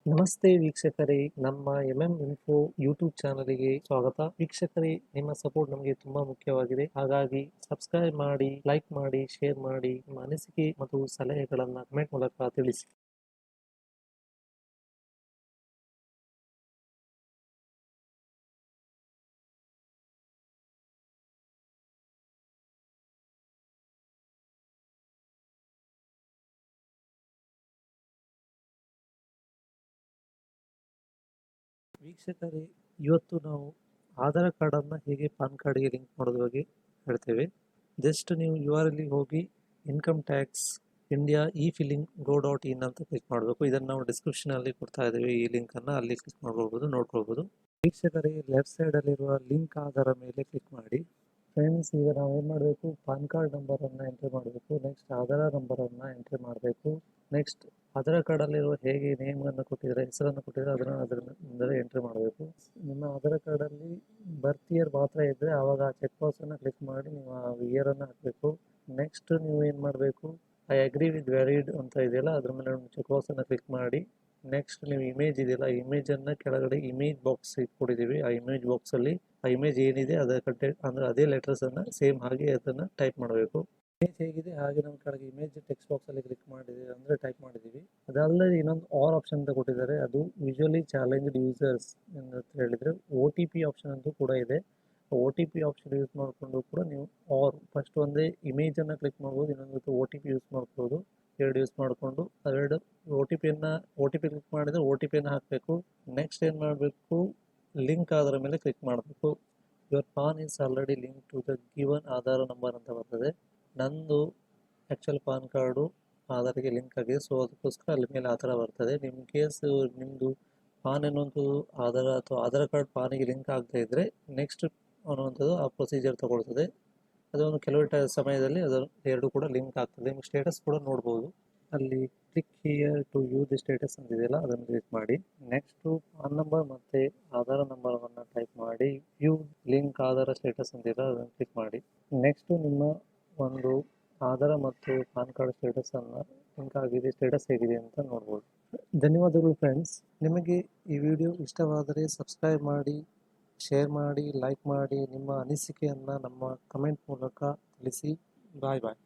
ನಮಸ್ತೆ ವೀಕ್ಷಕರೇ, ನಮ್ಮ MMINFO ಯೂಟ್ಯೂಬ್ ಚಾನಲ್ಗೆ ಸ್ವಾಗತ. ವೀಕ್ಷಕರೇ, ನಿಮ್ಮ ಸಪೋರ್ಟ್ ನಮಗೆ ತುಂಬಾ ಮುಖ್ಯವಾಗಿದೆ. ಹಾಗಾಗಿ ಸಬ್ಸ್ಕ್ರೈಬ್ ಮಾಡಿ, ಲೈಕ್ ಮಾಡಿ, ಶೇರ್ ಮಾಡಿ. ನಿಮ್ಮ ಅನಿಸಿಕೆ ಮತ್ತು ಸಲಹೆಗಳನ್ನು ಕಮೆಂಟ್ ಮೂಲಕ ತಿಳಿಸಿ. ವೀಕ್ಷಕರೇ, ಇವತ್ತು ನಾವು ಆಧಾರ್ ಕಾರ್ಡ್ ಅನ್ನ ಹೇಗೆ ಪಾನ್ ಕಾರ್ಡ್ಗೆ ಲಿಂಕ್ ಮಾಡೋದ್ರ ಬಗ್ಗೆ ಹೇಳ್ತೇವೆ. ಜಸ್ಟ್ ನೀವು URL ಹೋಗಿ ಇನ್ಕಮ್ ಟ್ಯಾಕ್ಸ್ ಇಂಡಿಯಾ e-filing.go.in ಅಂತ ಕ್ಲಿಕ್ ಮಾಡಬೇಕು. ಇದನ್ನು ನಾವು ಡಿಸ್ಕ್ರಿಪ್ಷನ್ ಅಲ್ಲಿ ಕೊಡ್ತಾ ಇದ್ದೇವೆ. ಈ ಲಿಂಕ್ ಅನ್ನ ಅಲ್ಲಿ ಕ್ಲಿಕ್ ಮಾಡ್ಕೊಳ್ಬಹುದು, ನೋಡ್ಕೊಳ್ಬಹುದು. ವೀಕ್ಷಕರೇ, ಲೆಫ್ಟ್ ಸೈಡ್ ಅಲ್ಲಿರುವ ಲಿಂಕ್ ಆಧಾರ ಮೇಲೆ ಕ್ಲಿಕ್ ಮಾಡಿ. ಫ್ರೆಂಡ್ಸ್, ಈಗ ನಾವು ಏನು ಮಾಡಬೇಕು, ಪಾನ್ ಕಾರ್ಡ್ ನಂಬರ್ ಅನ್ನ ಎಂಟ್ರಿ ಮಾಡಬೇಕು. ನೆಕ್ಸ್ಟ್ ಆಧಾರ್ ನಂಬರ್ ಅನ್ನ ಎಂಟ್ರಿ ಮಾಡಬೇಕು. ನೆಕ್ಸ್ಟ್ ಆಧಾರ್ ಕಾರ್ಡ್ ಅಲ್ಲಿರುವ ಹೇಗೆ ನೇಮ್ ಅನ್ನು ಕೊಟ್ಟಿದ್ರೆ, ಹೆಸರನ್ನು ಕೊಟ್ಟಿದ್ರೆ ಅದರ ಎಂಟ್ರಿ ಮಾಡಬೇಕು. ನಿಮ್ಮ ಆಧಾರ್ ಕಾರ್ಡ್ ಅಲ್ಲಿ ಬರ್ತ್ ಇಯರ್ ಮಾತ್ರ ಇದ್ರೆ ಆವಾಗ ಆ ಚೆಕ್ ಬಾಕ್ಸ್ ಅನ್ನ ಕ್ಲಿಕ್ ಮಾಡಿ ನೀವು ಆ ಇಯರ್ ಅನ್ನ ಹಾಕಬೇಕು. ನೆಕ್ಸ್ಟ್ ನೀವು ಏನು ಮಾಡಬೇಕು, ಐ ಅಗ್ರಿ ವಿತ್ ವ್ಯಾಲಿಡ್ ಅಂತ ಇದೆಯಲ್ಲ, ಅದ್ರ ಮೇಲೆ ಚೆಕ್ ಬಾಕ್ಸ್ ಅನ್ನ ಕ್ಲಿಕ್ ಮಾಡಿ. ನೆಕ್ಸ್ಟ್ ನೀವು ಇಮೇಜ್ ಇದೆಯಲ್ಲ, ಇಮೇಜ್ ಅನ್ನ ಕೆಳಗಡೆ ಇಮೇಜ್ ಬಾಕ್ಸ್ ಕೊಟ್ಟಿದ್ದೀವಿ. ಆ ಇಮೇಜ್ ಬಾಕ್ಸ್ ಅಲ್ಲಿ ಆ ಇಮೇಜ್ ಏನಿದೆ ಅದರ ಕಂಟೆಂಟ್ ಅಂದ್ರೆ ಅದೇ ಲೆಟರ್ಸ್ ಅನ್ನ ಸೇಮ್ ಹಾಗೆ ಅದನ್ನ ಟೈಪ್ ಮಾಡಬೇಕು. ಇಮೇಜ್ ಹೇಗಿದೆ ಹಾಗೆ ನಾವು ಕೆಳಗೆ ಇಮೇಜ್ ಟೆಕ್ಸ್ಟ್ ಬಾಕ್ಸ್ ಅಲ್ಲಿ ಕ್ಲಿಕ್ ಮಾಡಿದ್ದೀವಿ ಅಂದ್ರೆ ಟೈಪ್ ಮಾಡಿದ್ದೀವಿ. ಅದಲ್ಲದೆ ಇನ್ನೊಂದು ಆರ್ ಆಪ್ಷನ್ ಅಂತ ಕೊಟ್ಟಿದ್ದಾರೆ, ಅದು ವಿಜುವಲಿ ಚಾಲೆಂಜ್ಡ್ ಯೂಸರ್ಸ್ ಅಂತ ಹೇಳಿದ್ರೆ OTP ಆಪ್ಷನ್ ಅಂತೂ ಕೂಡ ಇದೆ. OTP ಆಪ್ಷನ್ ಯೂಸ್ ಮಾಡಿಕೊಂಡು ಕೂಡ ನೀವು ಫಸ್ಟ್ ಒಂದೇ ಇಮೇಜ್ ಅನ್ನ ಕ್ಲಿಕ್ ಮಾಡ್ಬೋದು, ಇನ್ನೊಂದು OTP ಯೂಸ್ ಮಾಡ್ಬೋದು. ಎರಡು ಯೂಸ್ ಮಾಡಿಕೊಂಡು ಎರಡು OTP ಕ್ಲಿಕ್ ಮಾಡಿದ್ರೆ OTP ಹಾಕಬೇಕು. ನೆಕ್ಸ್ಟ್ ಏನು ಮಾಡಬೇಕು, ಲಿಂಕ್ ಆಧಾರ ಮೇಲೆ ಕ್ಲಿಕ್ ಮಾಡಬೇಕು. Your PAN is already link to the given Aadhaar number ಅಂತ ಬರ್ತದೆ. ನಂದು ಆ್ಯಕ್ಚುಲ್ ಪಾನ್ ಕಾರ್ಡು ಆಧಾರ್ಗೆ ಲಿಂಕ್ ಆಗಿದೆ, ಸೊ ಅದಕ್ಕೋಸ್ಕರ ಅಲ್ಲಿ ಮೇಲೆ ಆ ಥರ ಬರ್ತದೆ. ನಿಮ್ಮ ಕೇಸ್ ನಿಮ್ಮದು ಪಾನ್ ಅನ್ನುವಂಥದ್ದು ಆಧಾರ್ ಅಥವಾ ಆಧಾರ್ ಕಾರ್ಡ್ ಪಾನಿಗೆ ಲಿಂಕ್ ಆಗದೇ ಇದ್ದರೆ ನೆಕ್ಸ್ಟ್ ಅನ್ನುವಂಥದ್ದು ಆ ಪ್ರೊಸೀಜರ್ ತಗೊಳ್ತದೆ. ಅದೊಂದು ಕೆಲವು ಸಮಯದಲ್ಲಿ ಅದರ ಎರಡು ಕೂಡ ಲಿಂಕ್ ಆಗ್ತದೆ. ನಿಮ್ಮ ಸ್ಟೇಟಸ್ ಕೂಡ ನೋಡ್ಬೋದು. ಅಲ್ಲಿ click here to view the status ಅಂತಿದೆಯಲ್ಲ, ಅದನ್ನು ಕ್ಲಿಕ್ ಮಾಡಿ. ನೆಕ್ಸ್ಟು ಪಾನ್ ನಂಬರ್ ಮತ್ತು ಆಧಾರ್ ನಂಬರನ್ನು ಟೈಪ್ ಮಾಡಿ ವ್ಯೂ ಲಿಂಕ್ ಆಧಾರ ಸ್ಟೇಟಸ್ ಅಂತಿದೆ, ಅದನ್ನು ಕ್ಲಿಕ್ ಮಾಡಿ. ನೆಕ್ಸ್ಟು ನಿಮ್ಮ ಒಂದು ಆಧಾರ್ ಮತ್ತು ಪಾನ್ ಕಾರ್ಡ್ ಸ್ಟೇಟಸನ್ನು ಲಿಂಕ್ ಆಗಿದೆ, ಸ್ಟೇಟಸ್ ಹೇಗಿದೆ ಅಂತ ನೋಡ್ಬೋದು. ಧನ್ಯವಾದಗಳು ಫ್ರೆಂಡ್ಸ್. ನಿಮಗೆ ಈ ವಿಡಿಯೋ ಇಷ್ಟವಾದರೆ ಸಬ್ಸ್ಕ್ರೈಬ್ ಮಾಡಿ, ಶೇರ್ ಮಾಡಿ, ಲೈಕ್ ಮಾಡಿ. ನಿಮ್ಮ ಅನಿಸಿಕೆಯನ್ನು ನಮ್ಮ ಕಮೆಂಟ್ ಮೂಲಕ ತಿಳಿಸಿ. ಬಾಯ್ ಬಾಯ್.